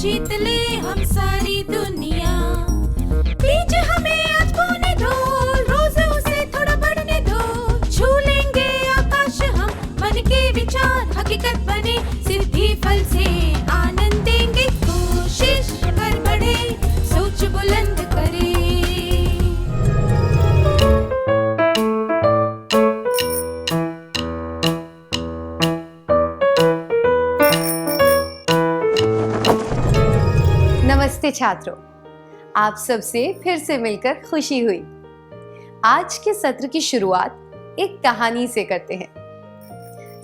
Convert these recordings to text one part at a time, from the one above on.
जीत ले हम सारी दुनिया। बीच हमें आज बोने दो, रोज उसे थोड़ा बढ़ने दो। छू लेंगे आकाश हम, मन के विचार हकीकत बने। सिद्धि फल से आनंद देंगे, कोशिश कर बढ़े, सोच बुलंद करे। नमस्ते छात्रों, आप सबसे फिर से मिलकर खुशी हुई। आज के सत्र की शुरुआत एक कहानी से करते हैं।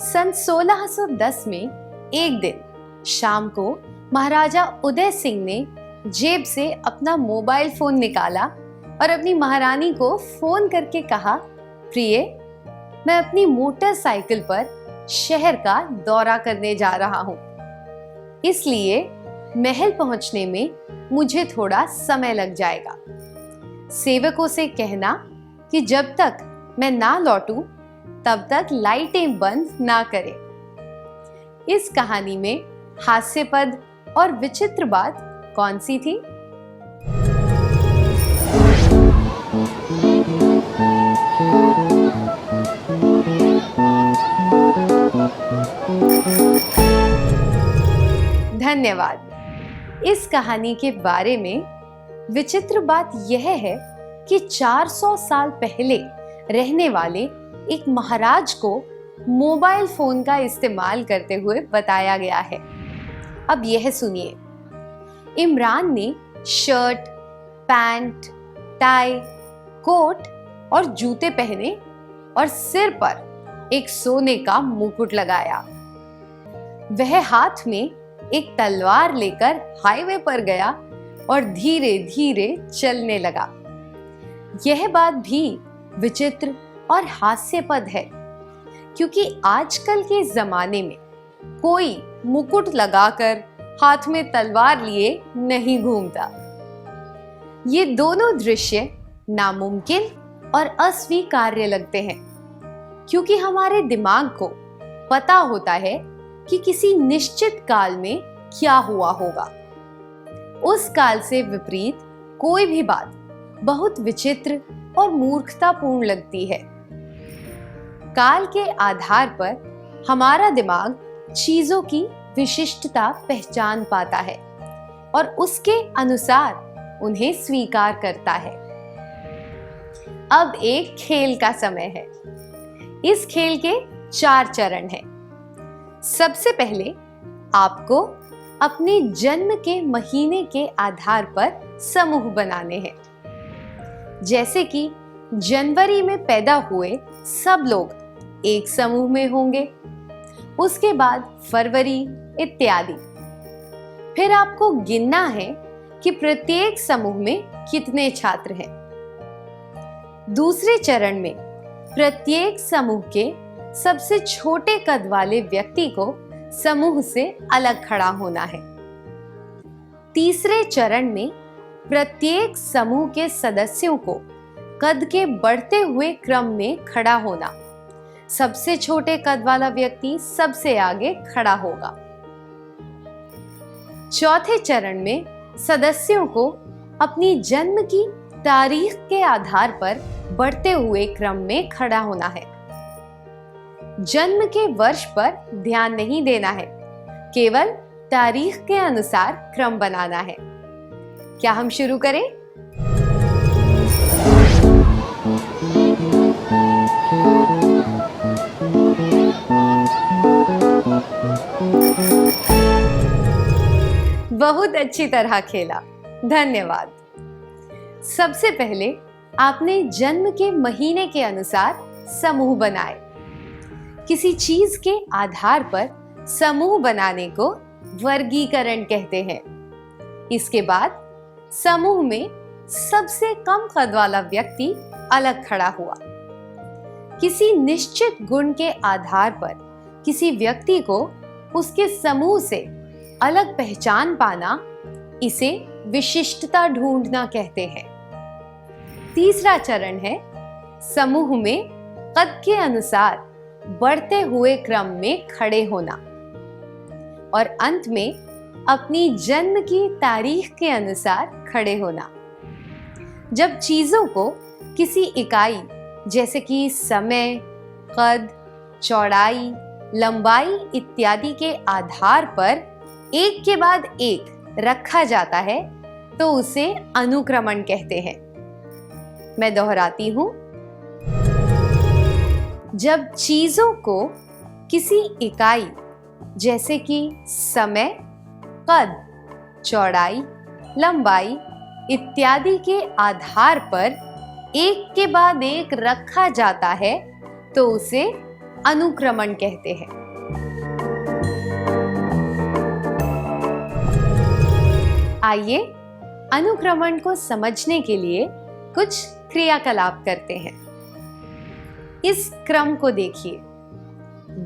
सन 1610 में एक दिन शाम को महाराजा उदय सिंह ने जेब से अपना मोबाइल फोन निकाला और अपनी महारानी को फोन करके कहा, प्रिय, मैं अपनी मोटरसाइकिल पर शहर का दौरा करने जा रहा हूँ, इसलिए महल पहुंचने में मुझे थोड़ा समय लग जाएगा। सेवकों से कहना कि जब तक मैं ना लौटूं तब तक लाइटें बंद ना करें। इस कहानी में हास्यपद और विचित्र बात कौन सी थी? धन्यवाद। इस कहानी के बारे में विचित्र बात यह है कि 400 साल पहले रहने वाले एक महाराज को मोबाइल फोन का इस्तेमाल करते हुए बताया गया है। अब यह सुनिए। इमरान ने शर्ट, पैंट, टाई, कोट और जूते पहने और सिर पर एक सोने का मुकुट लगाया। वह हाथ में एक तलवार लेकर हाईवे पर गया और धीरे धीरे चलने लगा। यह बात भी विचित्र और हास्यपद है, क्योंकि आजकल के जमाने में कोई मुकुट लगाकर हाथ में तलवार लिए नहीं घूमता। ये दोनों दृश्य नामुमकिन और अस्वीकार्य लगते हैं, क्योंकि हमारे दिमाग को पता होता है कि किसी निश्चित काल में क्या हुआ होगा। उस काल से विपरीत कोई भी बात बहुत विचित्र और मूर्खतापूर्ण लगती है। काल के आधार पर हमारा दिमाग चीजों की विशिष्टता पहचान पाता है और उसके अनुसार उन्हें स्वीकार करता है। अब एक खेल का समय है। इस खेल के 4 चरण हैं। सबसे पहले आपको अपने जन्म के महीने के आधार पर समूह बनाने हैं। जैसे कि जनवरी में पैदा हुए सब लोग एक समूह में होंगे, उसके बाद फरवरी इत्यादि। फिर आपको गिनना है कि प्रत्येक समूह में कितने छात्र हैं। दूसरे चरण में प्रत्येक समूह के सबसे छोटे कद वाले व्यक्ति को समूह से अलग खड़ा होना है। तीसरे चरण में प्रत्येक समूह के सदस्यों को कद के बढ़ते हुए क्रम में खड़ा होना। सबसे छोटे कद वाला व्यक्ति सबसे आगे खड़ा होगा। चौथे चरण में सदस्यों को अपनी जन्म की तारीख के आधार पर बढ़ते हुए क्रम में खड़ा होना है। जन्म के वर्ष पर ध्यान नहीं देना है, केवल तारीख के अनुसार क्रम बनाना है। क्या हम शुरू करें? बहुत अच्छी तरह खेला, धन्यवाद। सबसे पहले आपने जन्म के महीने के अनुसार समूह बनाए। किसी चीज के आधार पर समूह बनाने को वर्गीकरण कहते हैं। इसके बाद समूह में सबसे कम कद वाला व्यक्ति अलग खड़ा हुआ। किसी निश्चित गुण के आधार पर किसी व्यक्ति को उसके समूह से अलग पहचान पाना, इसे विशिष्टता ढूंढना कहते हैं। तीसरा चरण है समूह में कद के अनुसार बढ़ते हुए क्रम में खड़े होना। और अंत में अपनी जन्म की तारीख के अनुसार खड़े होना। जब चीजों को किसी इकाई जैसे कि समय, कद, चौड़ाई, लंबाई इत्यादि के आधार पर एक के बाद एक रखा जाता है तो उसे अनुक्रमण कहते हैं। मैं दोहराती हूं, जब चीजों को किसी इकाई जैसे कि समय, कद, चौड़ाई, लंबाई इत्यादि के आधार पर एक के बाद एक रखा जाता है तो उसे अनुक्रमण कहते हैं। आइए अनुक्रमण को समझने के लिए कुछ क्रियाकलाप करते हैं। इस क्रम को देखिए,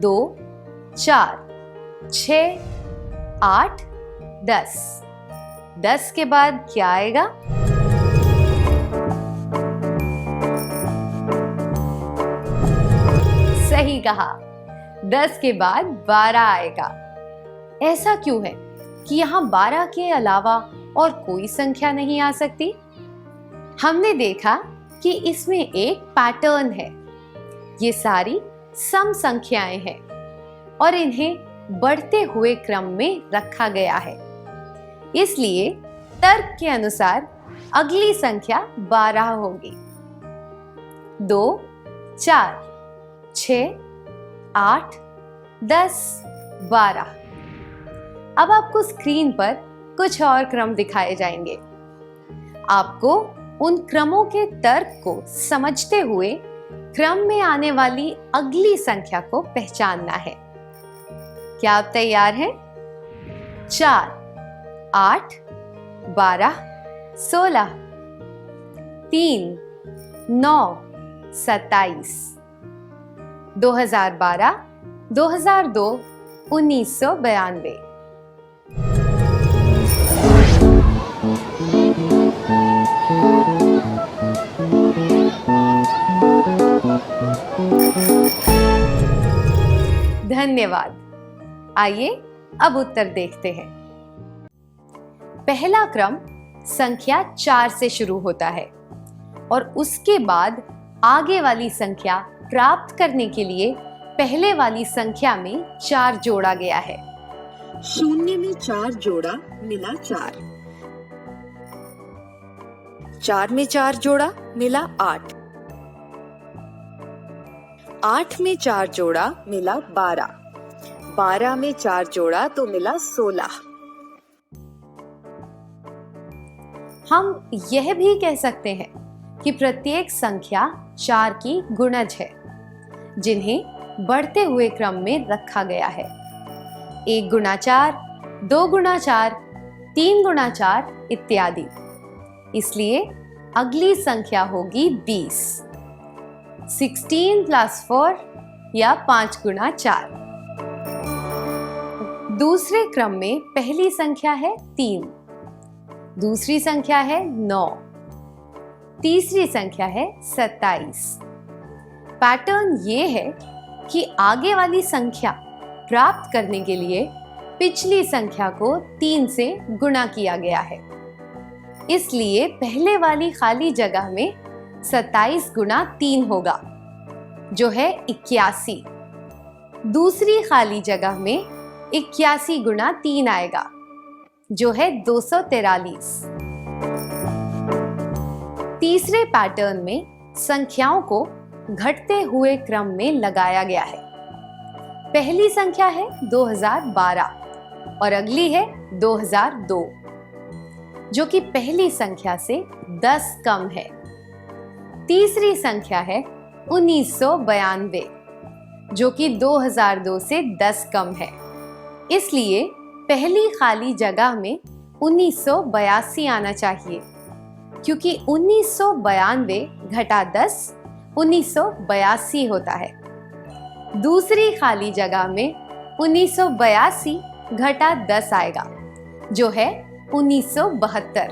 2, 4, 6, 8, 10। 10 के बाद क्या आएगा? सही कहा, 10 के बाद 12 आएगा। ऐसा क्यों है कि यहाँ 12 के अलावा और कोई संख्या नहीं आ सकती? हमने देखा कि इसमें एक पैटर्न है। ये सारी सम संख्याएं हैं और इन्हें बढ़ते हुए क्रम में रखा गया है। इसलिए तर्क के अनुसार अगली संख्या 12 होगी। 2, 4, 6, 8, 10, 12। अब आपको स्क्रीन पर कुछ और क्रम दिखाए जाएंगे। आपको उन क्रमों के तर्क को समझते हुए क्रम में आने वाली अगली संख्या को पहचानना है। क्या आप तैयार हैं? 4, 8, 12, 16, 3, 9, 27, 2012, 2002, 1992। धन्यवाद। आइए अब उत्तर देखते हैं। पहला क्रम संख्या 4 से शुरू होता है और उसके बाद आगे वाली संख्या प्राप्त करने के लिए पहले वाली संख्या में 4 जोड़ा गया है। 0 में 4 जोड़ा मिला 4, 4 में 4 जोड़ा मिला 8, 8 में 4 जोड़ा मिला 12, 12 में 4 जोड़ा तो मिला 16। हम यह भी कह सकते हैं कि प्रत्येक संख्या 4 की गुणज है, जिन्हें बढ़ते हुए क्रम में रखा गया है। 1 गुणा 4, 2 गुणा 4, 3 गुणा 4 इत्यादि। इसलिए अगली संख्या होगी 20। 16 + 4 या 5 गुणा 4। दूसरे क्रम में पहली संख्या है 3, दूसरी संख्या है 9, तीसरी संख्या है 27। पैटर्न ये है कि आगे वाली संख्या प्राप्त करने के लिए पिछली संख्या को 3 से गुणा किया गया है। इसलिए पहले वाली खाली जगह में 27 गुणा 3 होगा, जो है 81। दूसरी खाली जगह में 81 गुणा 3 आएगा, जो है 243। तीसरे पैटर्न में संख्याओं को घटते हुए क्रम में लगाया गया है। पहली संख्या है 2012 और अगली है 2002, जो कि पहली संख्या से 10 कम है। तीसरी संख्या है 1992, जो कि 2002 से 10 कम है। इसलिए पहली खाली जगह में 1982 आना चाहिए, क्योंकि 1992 घटा 10 1982 होता है। दूसरी खाली जगह में 1982 घटा 10 आएगा, जो है 1972।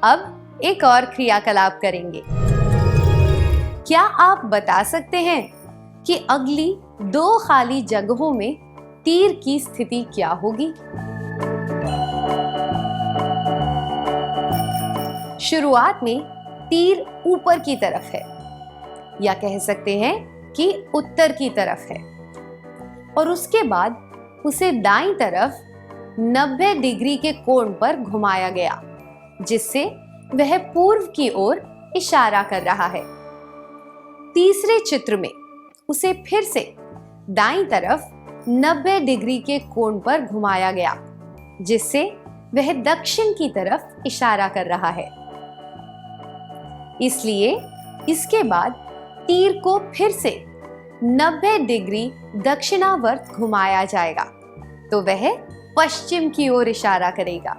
अब एक और क्रियाकलाप करेंगे। क्या आप बता सकते हैं कि अगली दो खाली जगहों में तीर की स्थिति क्या होगी? शुरुआत में तीर ऊपर की तरफ है, या कह सकते हैं कि उत्तर की तरफ है, और उसके बाद उसे दाईं तरफ 90 डिग्री के कोण पर घुमाया गया, जिससे वह पूर्व की ओर इशारा कर रहा है। तीसरे चित्र में उसे फिर से दाईं तरफ 90 डिग्री के कोण पर घुमाया गया, जिससे वह दक्षिण की तरफ इशारा कर रहा है। इसलिए इसके बाद तीर को फिर से 90 डिग्री दक्षिणावर्त घुमाया जाएगा, तो वह पश्चिम की ओर इशारा करेगा।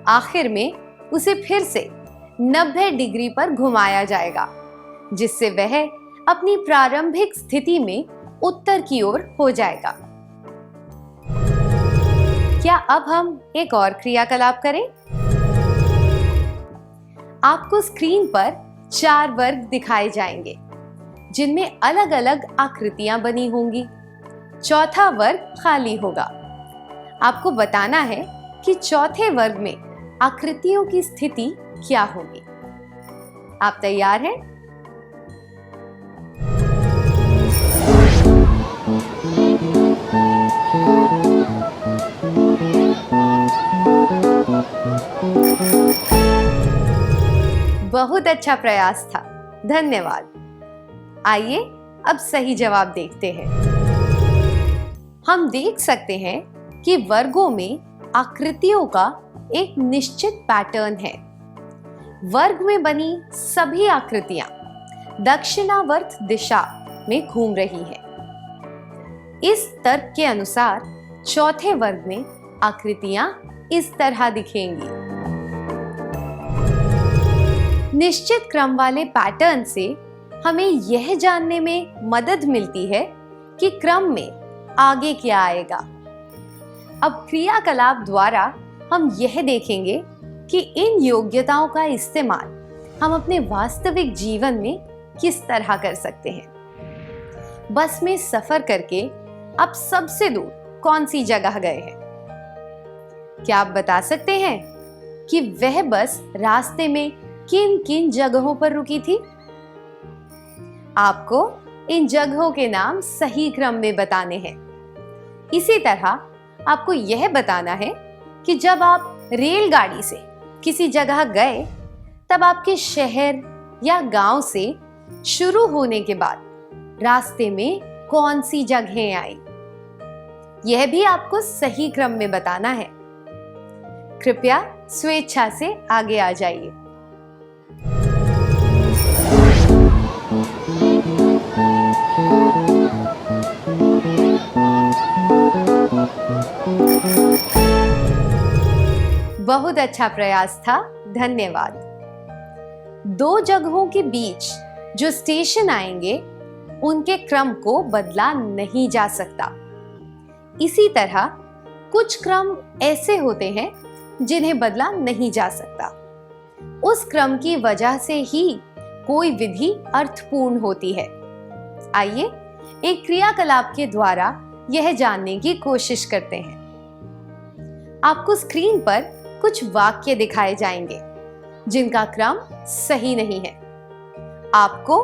आखिर में उसे फिर से 90 डिग्री पर घुमाया जाएगा, जिससे वह अपनी प्रारंभिक स्थिति में उत्तर की ओर हो जाएगा। क्या अब हम एक और क्रियाकलाप करें? आपको स्क्रीन पर 4 वर्ग दिखाए जाएंगे, जिनमें अलग अलग आकृतियां बनी होंगी। चौथा वर्ग खाली होगा। आपको बताना है कि चौथे वर्ग में आकृतियों की स्थिति क्या होगी। आप तैयार हैं? बहुत अच्छा प्रयास था, धन्यवाद। आइए अब सही जवाब देखते हैं। हम देख सकते हैं कि वर्गों में आकृतियों का एक निश्चित पैटर्न है। वर्ग में बनी सभी आकृतियां दक्षिणावर्त दिशा में घूम रही हैं। इस तर्क के अनुसार चौथे वर्ग में आकृतियां इस तरह दिखेंगी। निश्चित क्रम वाले पैटर्न से हमें यह जानने में मदद मिलती है कि क्रम में आगे क्या आएगा। अब क्रियाकलाप द्वारा हम यह देखेंगे कि इन योग्यताओं का इस्तेमाल हम अपने वास्तविक जीवन में किस तरह कर सकते हैं। बस में सफर करके आप सबसे दूर कौन सी जगह गए हैं? क्या आप बता सकते हैं कि वह बस रास्ते में किन किन जगहों पर रुकी थी? आपको इन जगहों के नाम सही क्रम में बताने हैं। इसी तरह आपको यह बताना है कि जब आप रेलगाड़ी से किसी जगह गए, तब आपके शहर या गांव से शुरू होने के बाद रास्ते में कौन सी जगहें आई, यह भी आपको सही क्रम में बताना है। कृपया स्वेच्छा से आगे आ जाइए। बहुत अच्छा प्रयास था, धन्यवाद। दो जगहों के बीच जो स्टेशन आएंगे, उनके क्रम को बदला नहीं जा सकता। इसी तरह कुछ क्रम ऐसे होते हैं जिन्हें बदला नहीं जा सकता। उस क्रम की वजह से ही कोई विधि अर्थपूर्ण होती है। आइए एक क्रियाकलाप के द्वारा यह जानने की कोशिश करते हैं। आपको स्क्रीन पर कुछ वाक्य दिखाए जाएंगे जिनका क्रम सही नहीं है। आपको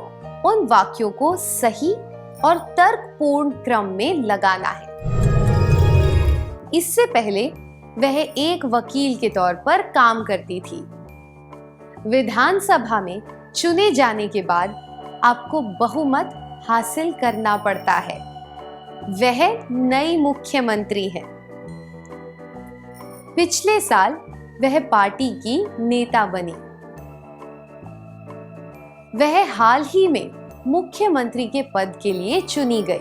उन वाक्यों को सही और तर्कपूर्ण क्रम में लगाना है। इससे पहले वह एक वकील के तौर पर काम करती थी। विधानसभा में चुने जाने के बाद आपको बहुमत हासिल करना पड़ता है। वह नई मुख्यमंत्री है। पिछले साल वह पार्टी की नेता बनी। वह हाल ही में मुख्यमंत्री के पद के लिए चुनी गई।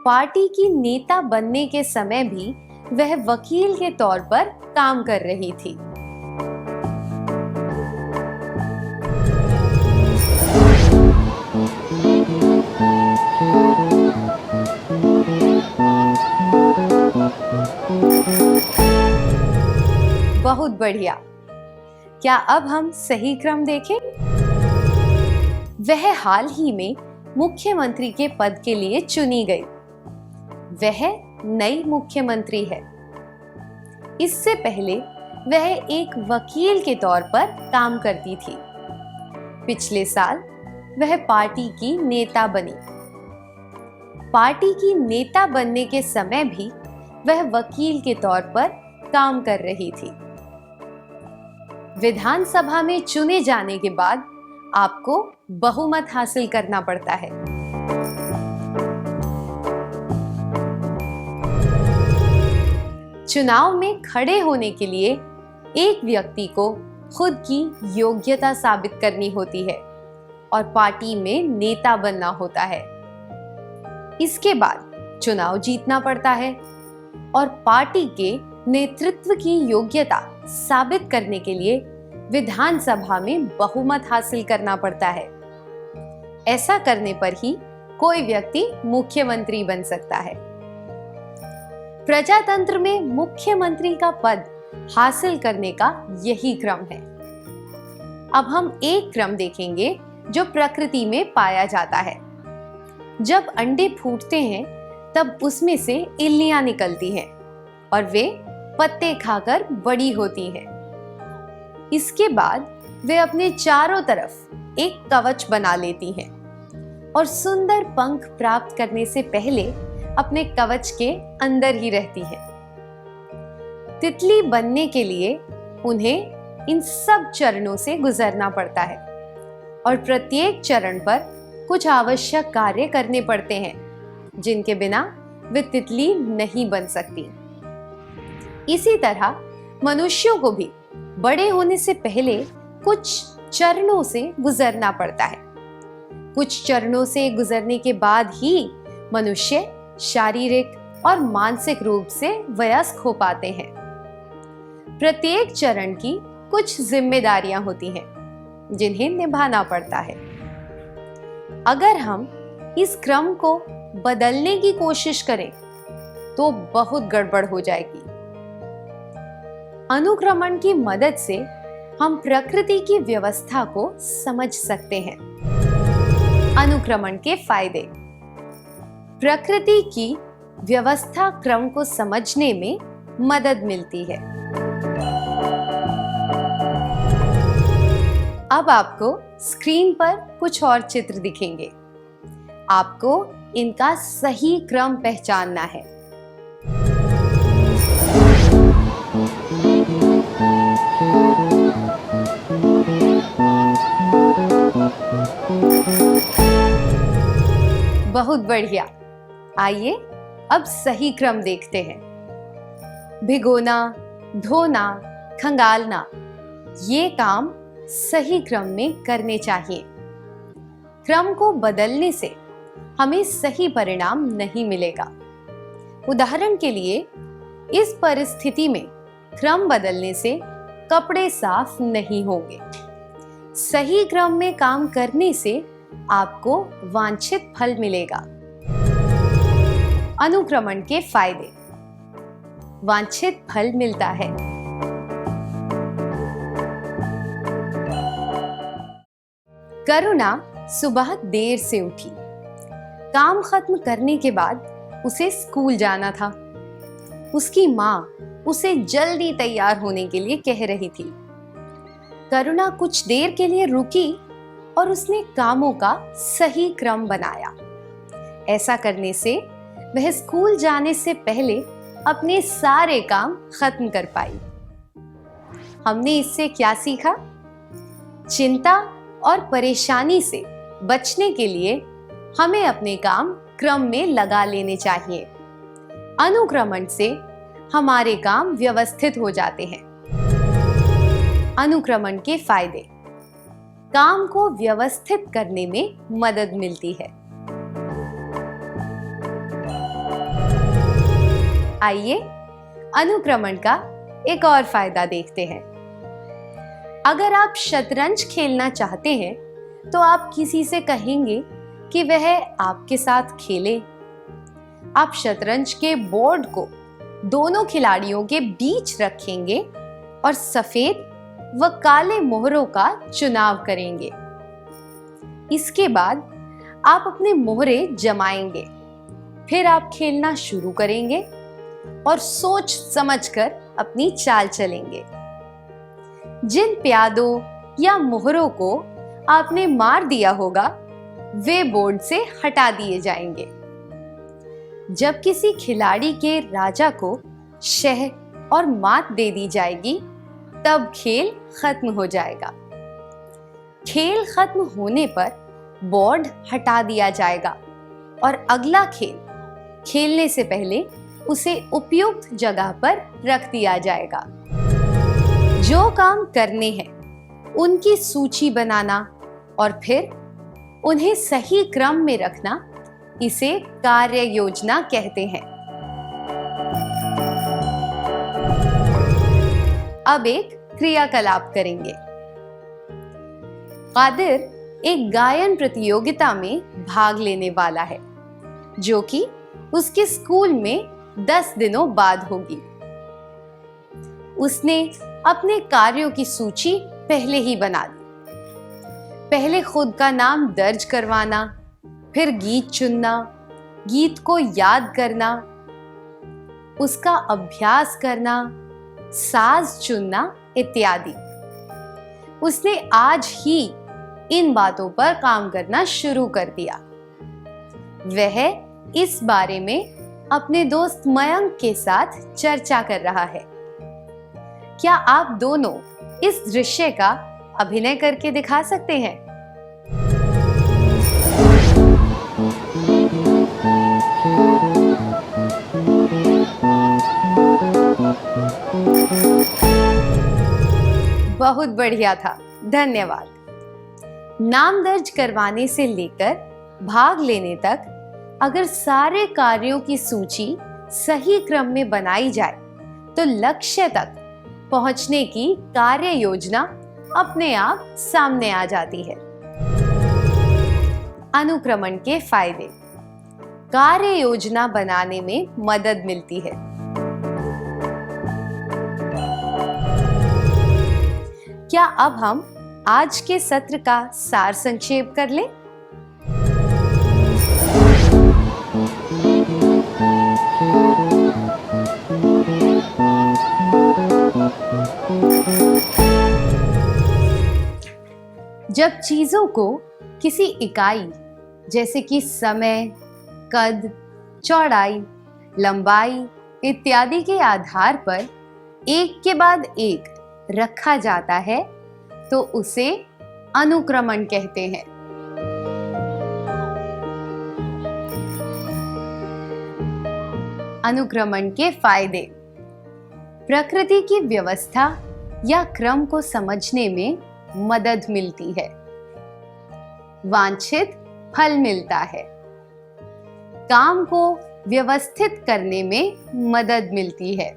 पार्टी की नेता बनने के समय भी वह वकील के तौर पर काम कर रही थी। बहुत बढ़िया। क्या अब हम सही क्रम देखें? वह हाल ही में मुख्यमंत्री के पद के लिए चुनी गई। वह नई मुख्यमंत्री है। इससे पहले वह एक वकील के तौर पर काम करती थी। पिछले साल वह पार्टी की नेता बनी। पार्टी की नेता बनने के समय भी वह वकील के तौर पर काम कर रही थी। विधानसभा में चुने जाने के बाद आपको बहुमत हासिल करना पड़ता है। चुनाव में खड़े होने के लिए एक व्यक्ति को खुद की योग्यता साबित करनी होती है और पार्टी में नेता बनना होता है। इसके बाद चुनाव जीतना पड़ता है और पार्टी के नेतृत्व की योग्यता साबित करने के लिए विधानसभा में बहुमत हासिल करना पड़ता है। ऐसा करने पर ही कोई व्यक्ति मुख्यमंत्री बन सकता है। प्रजातंत्र में मुख्यमंत्री का पद हासिल करने का यही क्रम है। अब हम एक क्रम देखेंगे जो प्रकृति में पाया जाता है। जब अंडे फूटते हैं तब उसमें से इल्लियां निकलती हैं और वे पत्ते खाकर बड़ी होती हैं। इसके बाद वे अपने चारों तरफ एक कवच बना लेती हैं और सुंदर पंख प्राप्त करने से पहले अपने कवच के अंदर ही रहती है। तितली बनने के लिए उन्हें इन सब चरणों से गुजरना पड़ता है और प्रत्येक चरण पर कुछ आवश्यक कार्य करने पड़ते हैं जिनके बिना वे तितली नहीं बन सकती। इसी तरह मनुष्यों को भी बड़े होने से पहले कुछ चरणों से गुजरना पड़ता है। कुछ चरणों से गुजरने के बाद ही मनुष्य शारीरिक और मानसिक रूप से वयस्क हो पाते हैं। प्रत्येक चरण की कुछ जिम्मेदारियां होती हैं जिन्हें निभाना पड़ता है। अगर हम इस क्रम को बदलने की कोशिश करें तो बहुत गड़बड़ हो जाएगी। अनुक्रमण की मदद से हम प्रकृति की व्यवस्था को समझ सकते हैं। अनुक्रमण के फायदे। प्रकृति की व्यवस्था क्रम को समझने में मदद मिलती है। अब आपको स्क्रीन पर कुछ और चित्र दिखेंगे। आपको इनका सही क्रम पहचानना है। बहुत बढ़िया। आइए अब सही क्रम देखते हैं। भिगोना, धोना, खंगालना, ये काम सही क्रम में करने चाहिए। क्रम को बदलने से हमें सही परिणाम नहीं मिलेगा। उदाहरण के लिए, इस परिस्थिति में क्रम बदलने से कपड़े साफ नहीं होंगे। सही क्रम में काम करने से आपको वांछित फल मिलेगा। अनुक्रमण के फायदे। वांछित फल मिलता है। करुणा सुबह देर से उठी। काम खत्म करने के बाद उसे स्कूल जाना था। उसकी माँ उसे जल्दी तैयार होने के लिए कह रही थी। करुणा कुछ देर के लिए रुकी और उसने कामों का सही क्रम बनाया। ऐसा करने से वह स्कूल जाने से पहले अपने सारे काम खत्म कर पाई। हमने इससे क्या सीखा? चिंता और परेशानी से बचने के लिए हमें अपने काम क्रम में लगा लेने चाहिए। अनुक्रमण से हमारे काम व्यवस्थित हो जाते हैं। अनुक्रमण के फायदे। काम को व्यवस्थित करने में मदद मिलती है। आइए अनुक्रमण का एक और फायदा देखते हैं। अगर आप शतरंज खेलना चाहते हैं तो आप किसी से कहेंगे कि वह आपके साथ खेले। आप शतरंज के बोर्ड को दोनों खिलाड़ियों के बीच रखेंगे और सफेद व काले मोहरों का चुनाव करेंगे। इसके बाद आप अपने मोहरे जमाएंगे, फिर आप खेलना शुरू करेंगे और सोच समझकर अपनी चाल चलेंगे। जिन प्यादों या मोहरों को आपने मार दिया होगा वे बोर्ड से हटा दिए जाएंगे। जब किसी खिलाड़ी के राजा को शह और मात दे दी जाएगी तब खेल खत्म हो जाएगा। खेल खत्म होने पर बोर्ड हटा दिया जाएगा और अगला खेल खेलने से पहले उसे उपयुक्त जगह पर रख दिया जाएगा। जो काम करने हैं उनकी सूची बनाना और फिर उन्हें सही क्रम में रखना, इसे कार्य योजना कहते हैं। अब एक क्रियाकलाप करेंगे। कादिर एक गायन प्रतियोगिता में भाग लेने वाला है जो कि उसके स्कूल में 10 दिनों बाद होगी। उसने अपने कार्यों की सूची पहले ही बना दी। पहले खुद का नाम दर्ज करवाना, फिर गीत चुनना, गीत को याद करना, उसका अभ्यास करना, साज चुनना इत्यादि। उसने आज ही इन बातों पर काम करना शुरू कर दिया। वह इस बारे में अपने दोस्त मयंक के साथ चर्चा कर रहा है। क्या आप दोनों इस दृश्य का अभिनय करके दिखा सकते हैं? बहुत बढ़िया था, धन्यवाद। नाम दर्ज करवाने से लेकर भाग लेने तक अगर सारे कार्यों की सूची सही क्रम में बनाई जाए तो लक्ष्य तक पहुंचने की कार्य योजना अपने आप सामने आ जाती है। अनुक्रमण के फायदे। कार्य योजना बनाने में मदद मिलती है। क्या अब हम आज के सत्र का सार संक्षेप कर लें? जब चीजों को किसी इकाई जैसे कि समय, कद, चौड़ाई, लंबाई इत्यादि के आधार पर एक के बाद एक रखा जाता है तो उसे अनुक्रमण कहते हैं। अनुक्रमण के फायदे। प्रकृति की व्यवस्था या क्रम को समझने में मदद मिलती है। वांछित फल मिलता है। काम को व्यवस्थित करने में मदद मिलती है।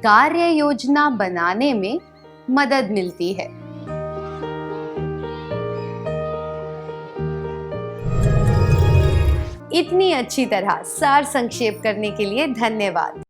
कार्य योजना बनाने में मदद मिलती है। इतनी अच्छी तरह सार संक्षेप करने के लिए धन्यवाद।